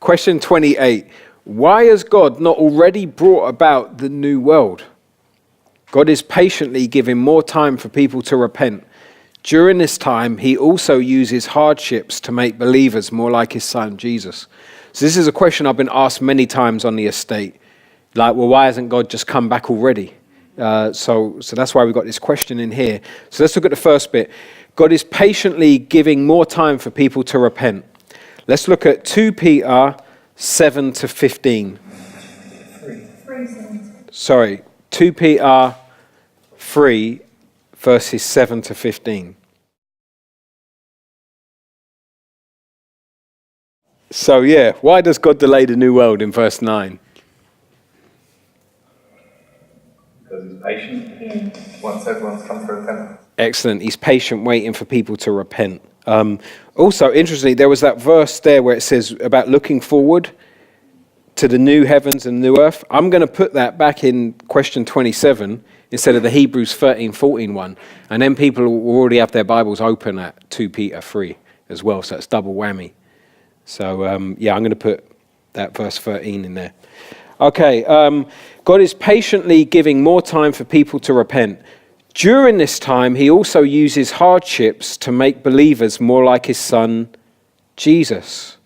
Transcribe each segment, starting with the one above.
Question 28. Why has God not already brought about the new world? God is patiently giving more time for people to repent. During this time, he also uses hardships to make believers more like his son, Jesus. So this is a question I've been asked many times on the estate. Like, well, why hasn't God just come back already? So that's why we've got this question in here. So let's look at the first bit. God is patiently giving more time for people to repent. Let's look at 2 Peter 7 to 15. 2 Peter 3, verses 7 to 15. So why does God delay the new world in verse 9? Because he's patient. Once everyone's come to repent. Excellent. He's patient, waiting for people to repent. Also, interestingly, there was that verse there where it says about looking forward to the new heavens and new earth. I'm going to put that back in question 27 instead of the Hebrews 13:14 one. And then people will already have their Bibles open at 2 Peter 3 as well. So it's double whammy. So, I'm going to put that verse 13 in there. Okay, God is patiently giving more time for people to repent. During this time, he also uses hardships to make believers more like his son, Jesus.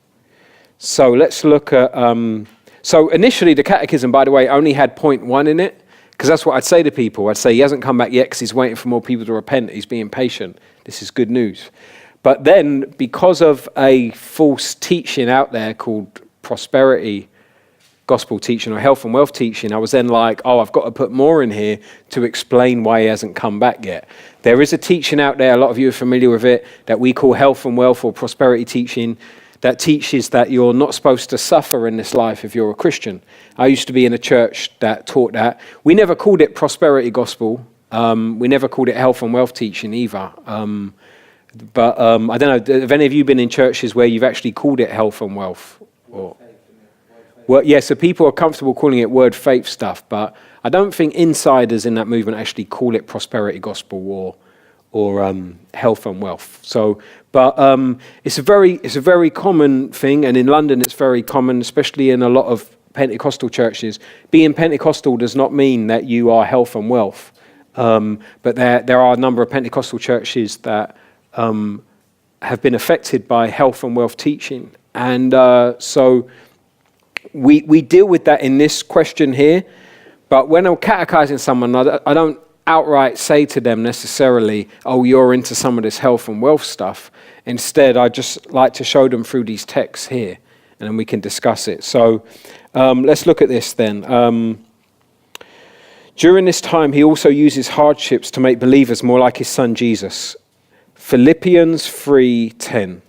So let's look at... So initially, the Catechism, by the way, only had point 1 in it, because that's what I'd say to people. I'd say he hasn't come back yet because he's waiting for more people to repent. He's being patient. This is good news. But then, because of a false teaching out there called prosperity gospel teaching or health and wealth teaching, I was then like, I've got to put more in here to explain why he hasn't come back yet. There is a teaching out there, a lot of you are familiar with it, that we call health and wealth or prosperity teaching, that teaches that you're not supposed to suffer in this life if you're a Christian. I used to be in a church that taught that. We never called it prosperity gospel. We never called it health and wealth teaching either. But I don't know, have any of you been in churches where you've actually called it health and wealth? Well, so people are comfortable calling it word faith stuff, but I don't think insiders in that movement actually call it prosperity gospel or health and wealth. So, but it's a very common thing, and in London it's very common, especially in a lot of Pentecostal churches. Being Pentecostal does not mean that you are health and wealth, but there are a number of Pentecostal churches that have been affected by health and wealth teaching, and so we deal with that in this question here. But when I'm catechizing someone, I don't outright say to them necessarily, you're into some of this health and wealth stuff. Instead, I just like to show them through these texts here, and then we can discuss it. So let's look at this then. During this time, he also uses hardships to make believers more like his son Jesus. Philippians 3:10.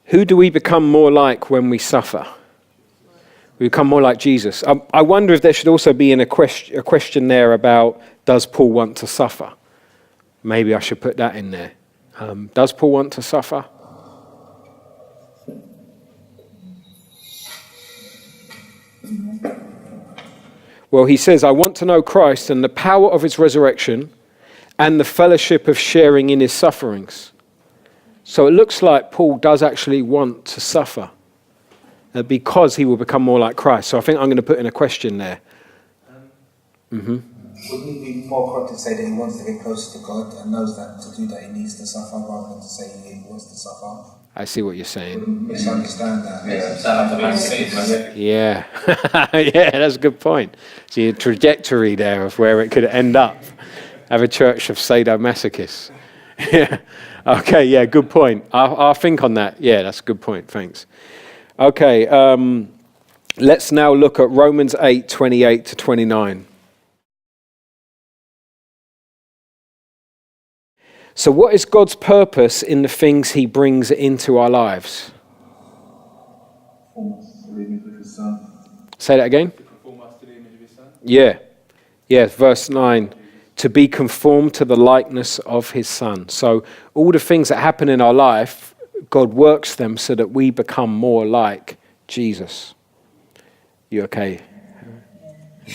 Who do we become more like when we suffer? We become more like Jesus. I wonder if there should also be a question there about, does Paul want to suffer? Maybe I should put that in there. Does Paul want to suffer? Well, he says, I want to know Christ and the power of his resurrection and the fellowship of sharing in his sufferings. So it looks like Paul does actually want to suffer because he will become more like Christ. So I think I'm going to put in a question there. Wouldn't it be more correct to say that he wants to get closer to God and knows that to do that he needs to suffer rather than to say he wants to suffer? I see what you're saying. Wouldn't misunderstand that. Yeah. Yeah, that's a good point. See a trajectory there of where it could end up. Have a church of sadomasochists. Yeah. Okay, yeah, good point. I'll think on that. Yeah, that's a good point. Thanks. Okay, let's now look at Romans 8:28 to 29. So what is God's purpose in the things he brings into our lives? Say that again? Yeah. Yeah, verse 9. To be conformed to the likeness of his son. So all the things that happen in our life, God works them so that we become more like Jesus. You okay?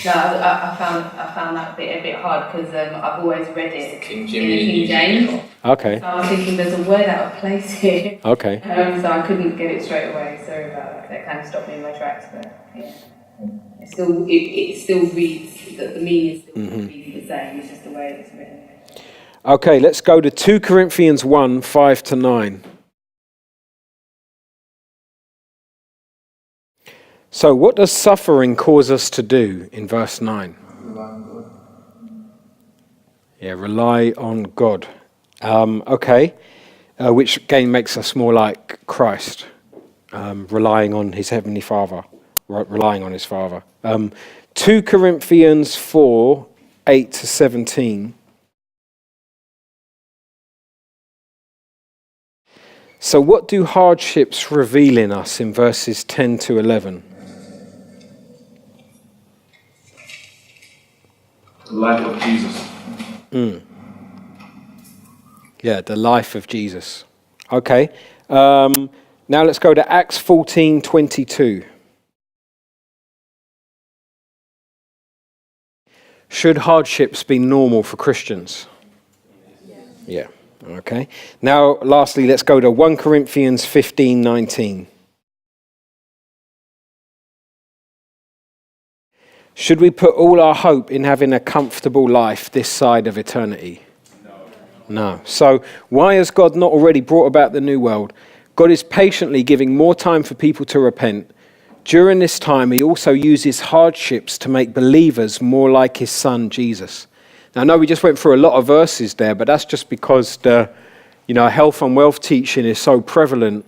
No, I found that bit a bit hard because I've always read it King in the Jimmy. King James. Okay. So I was thinking there's a word out of place here. Okay. So I couldn't get it straight away. Sorry about that. That kind of stopped me in my tracks. But yeah, it still reads that the meaning is still reading the same. It's just the way it's written. Okay, let's go to 2 Corinthians 1, 5 to 9. So what does suffering cause us to do in verse 9? Yeah, rely on God. Okay, which again makes us more like Christ, relying on his heavenly Father, relying on his Father. 2 Corinthians 4, 8 to 17. So what do hardships reveal in us in verses 10 to 11? The life of Jesus. Yeah, the life of Jesus. Okay. Now let's go to Acts 14:22. Should hardships be normal for Christians? Yeah. Okay. Now, lastly, let's go to 1 Corinthians 15:19. Should we put all our hope in having a comfortable life this side of eternity? No. So why has God not already brought about the new world? God is patiently giving more time for people to repent. During this time, he also uses hardships to make believers more like his son, Jesus. Now, I know we just went through a lot of verses there, but that's just because the, health and wealth teaching is so prevalent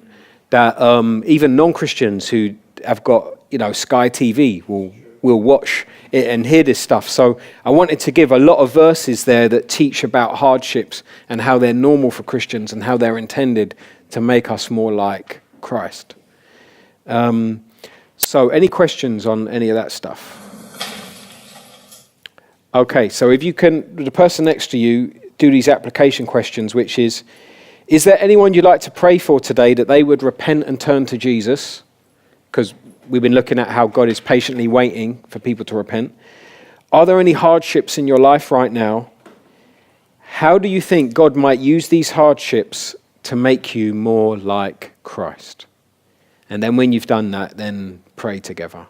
that even non-Christians who have got, Sky TV will watch it and hear this stuff. So I wanted to give a lot of verses there that teach about hardships and how they're normal for Christians and how they're intended to make us more like Christ. So any questions on any of that stuff? Okay, so if you can, the person next to you, do these application questions, which is there anyone you'd like to pray for today that they would repent and turn to Jesus? Because we've been looking at how God is patiently waiting for people to repent. Are there any hardships in your life right now? How do you think God might use these hardships to make you more like Christ? And then when you've done that, then pray together.